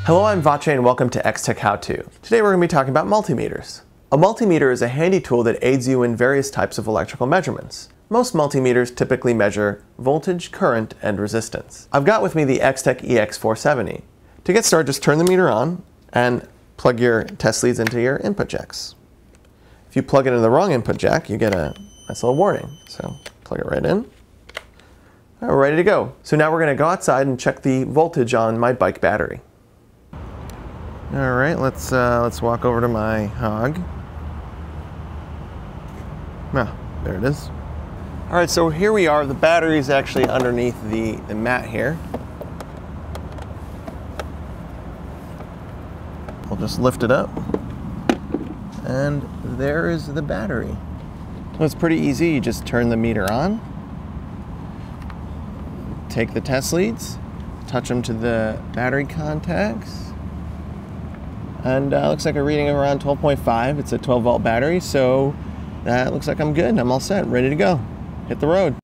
Hello, I'm Vache and welcome to X-Tech How To. Today we're going to be talking about multimeters. A multimeter is a handy tool that aids you in various types of electrical measurements. Most multimeters typically measure voltage, current, and resistance. I've got with me the X-Tech EX470. To get started, just turn the meter on and plug your test leads into your input jacks. If you plug it into the wrong input jack, you get a nice little warning. So plug it right in. All right, we're ready to go. So now we're going to go outside and check the voltage on my bike battery. All right, let's walk over to my hog. There it is. All right, so here we are. The battery is actually underneath the mat here. We'll just lift it up, and there is the battery. So it's pretty easy. You just turn the meter on, take the test leads, touch them to the battery contacts, and looks like a reading of around 12.5. It's a 12-volt battery, so that looks like I'm good. I'm all set, ready to go. Hit the road.